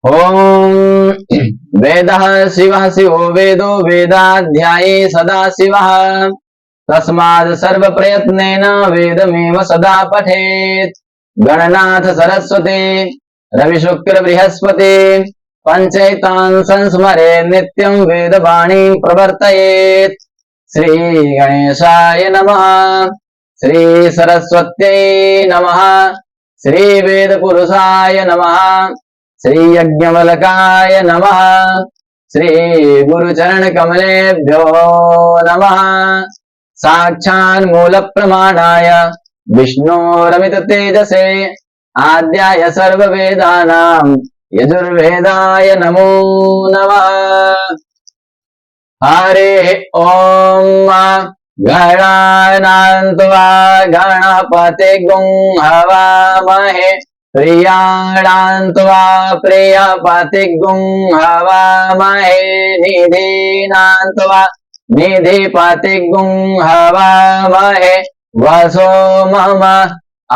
ओम वेदः शिवः शिवो वेदो वेदाध्याये सदा शिवः तस्माद् सर्वप्रयत्नेन वेदमेव सदा पठेत्। गणनाथ सरस्वती रविशुक्र बृहस्पति पंचैतान् संस्मरे नित्यं वेदवाणी प्रवर्तयेत्। श्री गणेशाय नमः। श्री सरस्वत्यै नमः। श्री वेदपुरुषाय नमः। श्री यज्ञवल्काय नमः। श्री गुरुचरण कमलेभ्यो नमः। साक्षान् मूल प्रमाणाय विष्णोरमित तेजसे आद्याय सर्ववेदानां यजुर्वेदाय नमो नमः। हरे ओम गणानान्त्वा गणपतिगुं हवामहे प्रियाणान्त्वा प्रियपतिगुं हवामहे निधीनान्त्वा निधिपतिगुं हवामहे वसो मम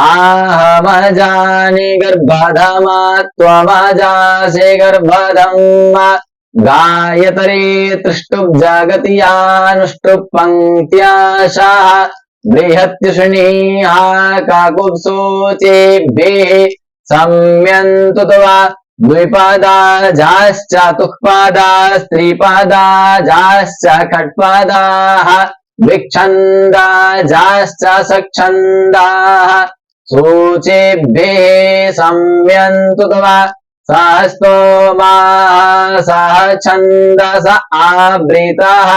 आहमजानि गर्भधमा त्वमजासि गर्भधम् गायत्री तृष्टुप् जगतियानुष्टुप् पङ्क्त्याशाः बृहत्युष्णीः काकुत्सूचिभिः सम्यन्तु तवा द्विपादाजाश्चतुष्पादास्त्रिपादाजाश्च खट्पादाः विच्छन्दाजाश्च सच्छन्दाः सूचिभिः सम्यन्तु तवा सहस्तोमाः सह छन्दस आवृताः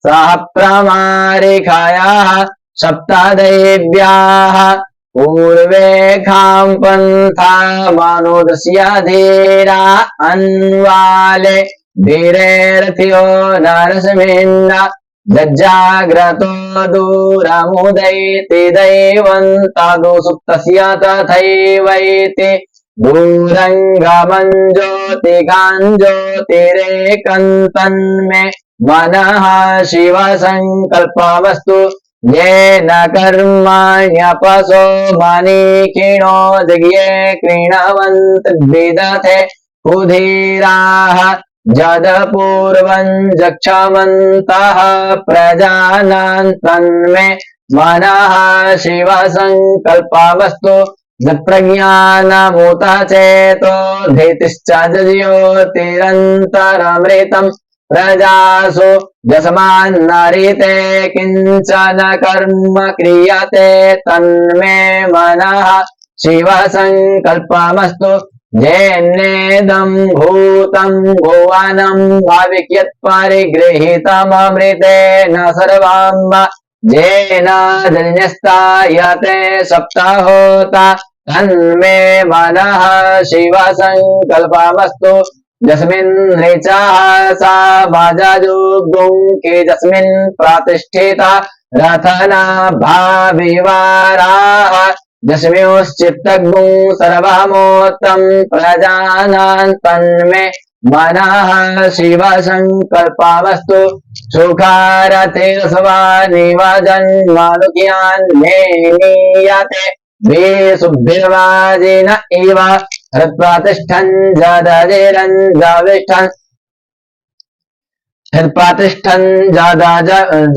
सह प्रमारिकायाः सप्तदेव्याः पूर्वेखां पन्थामनुदस्य धीरा अन्वाले धीरेरथियो नरसिंह जज्जाग्रतो दूरमुदैति दैवन्तादो सुप्तस्य तथैवैति दूरङ्गमञ्ज्योतिकाञ्ज्योतिरेकन्तन्मे मनः शिव सङ्कल्पमस्तु येन कर्माण्यपसो मनीषिणो जज्ञे क्रीणवन्त विदथे कुधीराः जदपूर्वं जक्षमन्तः प्रजानां तन्मे मनः शिव सङ्कल्पमस्तु प्रज्ञानमुत चेतो धीतिश्च ज्योतिरन्तरमृतं प्रजासु जस्मान्नरिते किञ्चन कर्म क्रियते तन्मे मनः शिव सङ्कल्पमस्तु येनेदं भूतं भुवनं भविष्यत्परिगृहीतममृतेन सर्वं येन जन्यस्तायते सप्ताहोता तन्मे मनः शिव सङ्कल्पमस्तु यस्मिन् ऋचः सा भजजुगुङ्के यस्मिन् प्रतिष्ठिता रथनाभाविवाराः यस्मिंश्चित्तगुं सर्वमोत्तं प्रजानां तन्मे मनः शिव सङ्कल्पमस्तु सुखारथिर्स्वनिवजन्मनुज्ञान्मे नीयते द्विसुभिर्वाजिन इव हृत्प्रतिष्ठन् जदजिरञ्जविष्ठन् हृत्प्रतिष्ठन्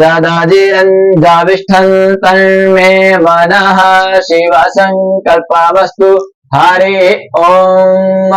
जदजिरञ्जविष्ठन् तन्मे मनः शिव सङ्कल्पमस्तु हरि ओम।